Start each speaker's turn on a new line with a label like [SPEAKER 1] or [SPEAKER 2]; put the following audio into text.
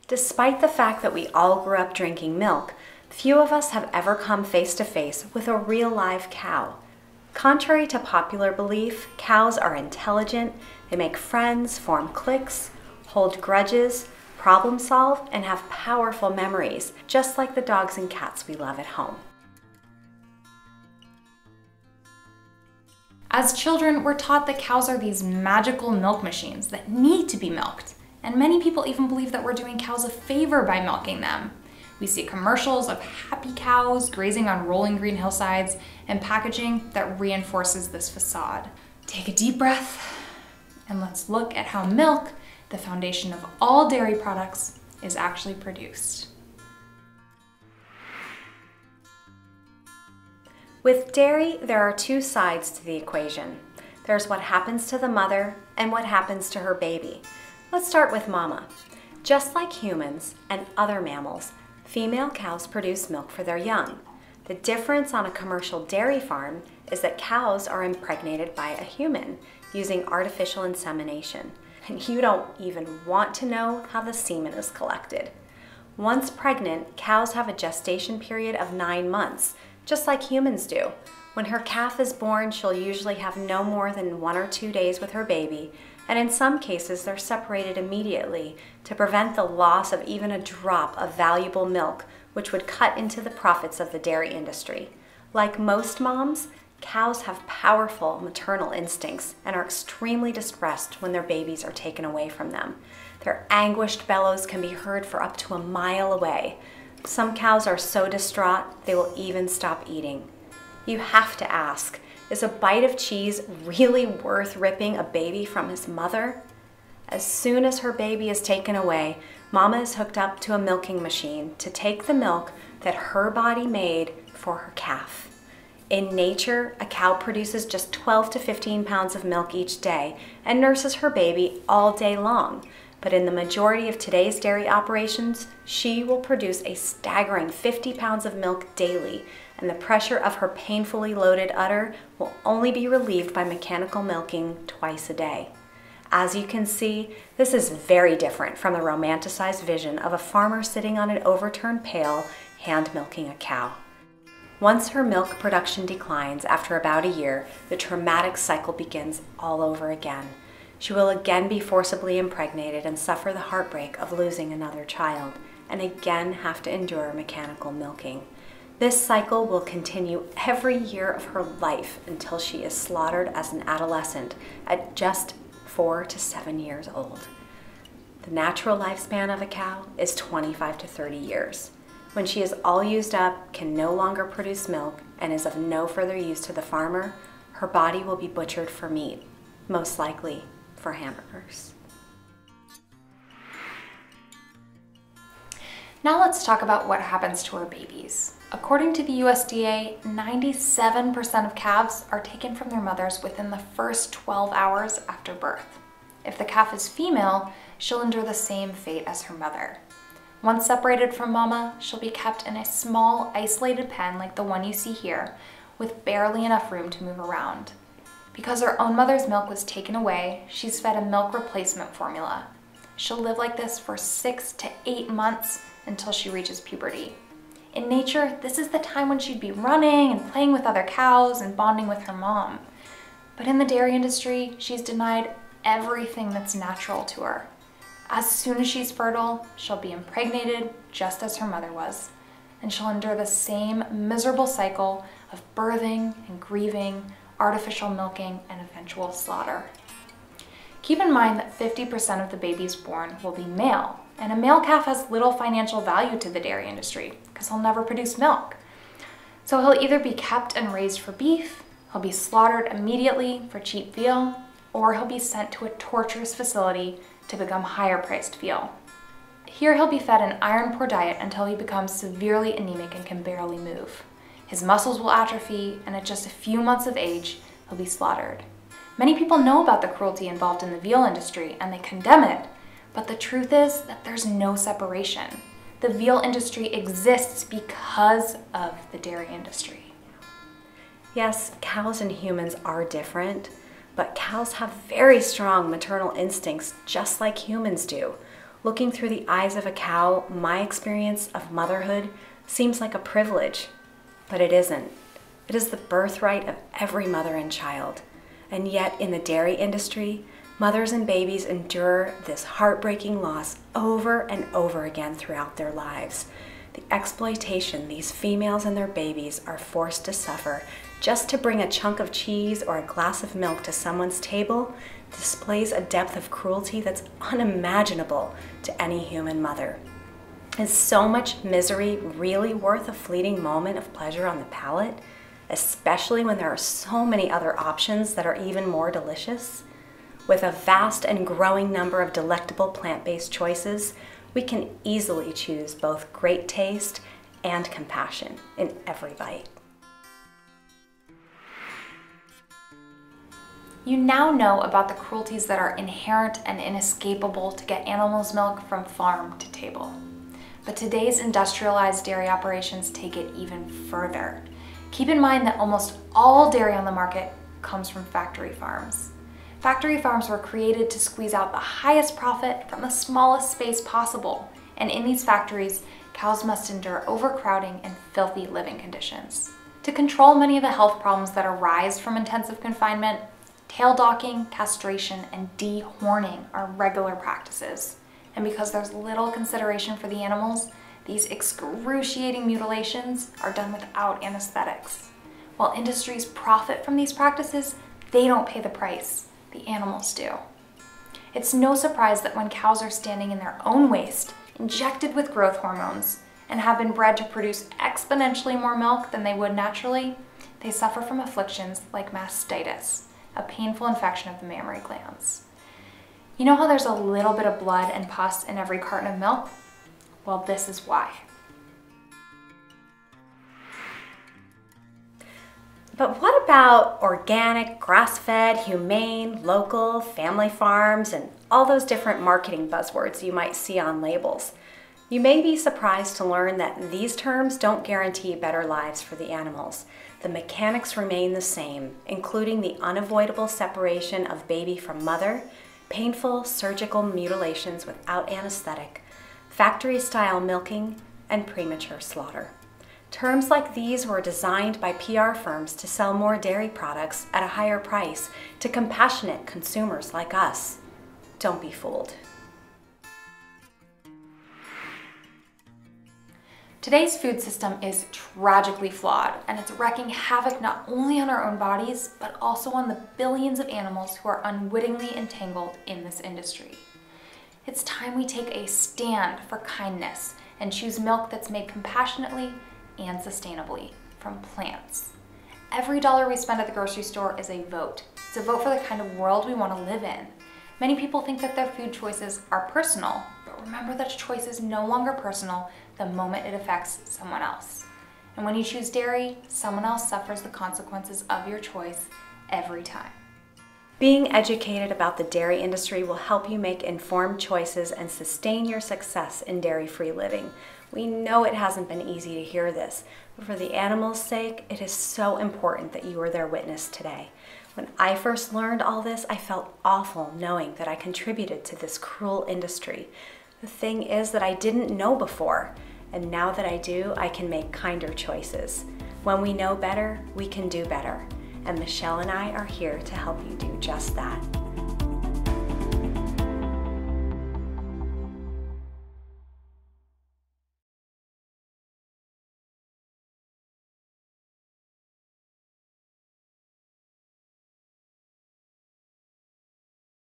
[SPEAKER 1] Despite the fact that we all grew up drinking milk, few of us have ever come face to face with a real live cow. Contrary to popular belief, cows are intelligent, they make friends, form cliques, hold grudges, problem solve, and have powerful memories, just like the dogs and cats we love at home.
[SPEAKER 2] As children, we're taught that cows are these magical milk machines that need to be milked. And many people even believe that we're doing cows a favor by milking them. We see commercials of happy cows grazing on rolling green hillsides and packaging that reinforces this facade. Take a deep breath and let's look at how milk, the foundation of all dairy products, is actually produced.
[SPEAKER 1] With dairy, there are two sides to the equation. There's what happens to the mother and what happens to her baby. Let's start with mama. Just like humans and other mammals, female cows produce milk for their young. The difference on a commercial dairy farm is that cows are impregnated by a human using artificial insemination. And you don't even want to know how the semen is collected. Once pregnant, cows have a gestation period of 9 months, just like humans do. When her calf is born, she'll usually have no more than 1 or 2 days with her baby, and in some cases they're separated immediately to prevent the loss of even a drop of valuable milk, which would cut into the profits of the dairy industry. Like most moms, cows have powerful maternal instincts and are extremely distressed when their babies are taken away from them. Their anguished bellows can be heard for up to a mile away. Some cows are so distraught, they will even stop eating. You have to ask, is a bite of cheese really worth ripping a baby from his mother? As soon as her baby is taken away, mama is hooked up to a milking machine to take the milk that her body made for her calf. In nature, a cow produces just 12 to 15 pounds of milk each day and nurses her baby all day long. But in the majority of today's dairy operations, she will produce a staggering 50 pounds of milk daily, and the pressure of her painfully loaded udder will only be relieved by mechanical milking twice a day. As you can see, this is very different from the romanticized vision of a farmer sitting on an overturned pail hand milking a cow. Once her milk production declines after about a year, the traumatic cycle begins all over again. She will again be forcibly impregnated and suffer the heartbreak of losing another child, and again have to endure mechanical milking. This cycle will continue every year of her life until she is slaughtered as an adolescent at just 4 to 7 years old. The natural lifespan of a cow is 25 to 30 years. When she is all used up, can no longer produce milk, and is of no further use to the farmer, her body will be butchered for meat, most likely for hamburgers.
[SPEAKER 2] Now let's talk about what happens to our babies. According to the USDA, 97% of calves are taken from their mothers within the first 12 hours after birth. If the calf is female, she'll endure the same fate as her mother. Once separated from mama, she'll be kept in a small, isolated pen like the one you see here, with barely enough room to move around. Because her own mother's milk was taken away, she's fed a milk replacement formula. She'll live like this for 6 to 8 months until she reaches puberty. In nature, this is the time when she'd be running and playing with other cows and bonding with her mom. But in the dairy industry, she's denied everything that's natural to her. As soon as she's fertile, she'll be impregnated just as her mother was, and she'll endure the same miserable cycle of birthing and grieving, artificial milking, and eventual slaughter. Keep in mind that 50% of the babies born will be male, and a male calf has little financial value to the dairy industry because he'll never produce milk. So he'll either be kept and raised for beef, he'll be slaughtered immediately for cheap veal, or he'll be sent to a torturous facility to become higher priced veal. Here he'll be fed an iron-poor diet until he becomes severely anemic and can barely move. His muscles will atrophy, and at just a few months of age, he'll be slaughtered. Many people know about the cruelty involved in the veal industry, and they condemn it, but the truth is that there's no separation. The veal industry exists because of the dairy industry.
[SPEAKER 1] Yes, cows and humans are different, but cows have very strong maternal instincts just like humans do. Looking through the eyes of a cow, my experience of motherhood seems like a privilege, but it isn't. It is the birthright of every mother and child. And yet in the dairy industry, mothers and babies endure this heartbreaking loss over and over again throughout their lives. The exploitation these females and their babies are forced to suffer just to bring a chunk of cheese or a glass of milk to someone's table displays a depth of cruelty that's unimaginable to any human mother. Is so much misery really worth a fleeting moment of pleasure on the palate, especially when there are so many other options that are even more delicious? With a vast and growing number of delectable plant-based choices, we can easily choose both great taste and compassion in every bite.
[SPEAKER 2] You now know about the cruelties that are inherent and inescapable to get animals' milk from farm to table. But today's industrialized dairy operations take it even further. Keep in mind that almost all dairy on the market comes from factory farms. Factory farms were created to squeeze out the highest profit from the smallest space possible. And in these factories, cows must endure overcrowding and filthy living conditions. To control many of the health problems that arise from intensive confinement, tail docking, castration, and dehorning are regular practices. And because there's little consideration for the animals, these excruciating mutilations are done without anesthetics. While industries profit from these practices, they don't pay the price. The animals do. It's no surprise that when cows are standing in their own waste, injected with growth hormones, and have been bred to produce exponentially more milk than they would naturally, they suffer from afflictions like mastitis, a painful infection of the mammary glands. You know how there's a little bit of blood and pus in every carton of milk? Well, this is why.
[SPEAKER 1] But what about organic, grass-fed, humane, local, family farms, and all those different marketing buzzwords you might see on labels? You may be surprised to learn that these terms don't guarantee better lives for the animals. The mechanics remain the same, including the unavoidable separation of baby from mother, painful surgical mutilations without anesthetic, factory-style milking, and premature slaughter. Terms like these were designed by PR firms to sell more dairy products at a higher price to compassionate consumers like us. Don't be fooled.
[SPEAKER 2] Today's food system is tragically flawed, and it's wreaking havoc not only on our own bodies, but also on the billions of animals who are unwittingly entangled in this industry. It's time we take a stand for kindness and choose milk that's made compassionately and sustainably from plants. Every dollar we spend at the grocery store is a vote. It's a vote for the kind of world we want to live in. Many people think that their food choices are personal, but remember that a choice is no longer personal the moment it affects someone else. And when you choose dairy, someone else suffers the consequences of your choice every time.
[SPEAKER 1] Being educated about the dairy industry will help you make informed choices and sustain your success in dairy-free living. We know it hasn't been easy to hear this, but for the animals' sake, it is so important that you are their witness today. When I first learned all this, I felt awful knowing that I contributed to this cruel industry. The thing is that I didn't know before, and now that I do, I can make kinder choices. When we know better, we can do better. And Michelle and I are here to help you do just that.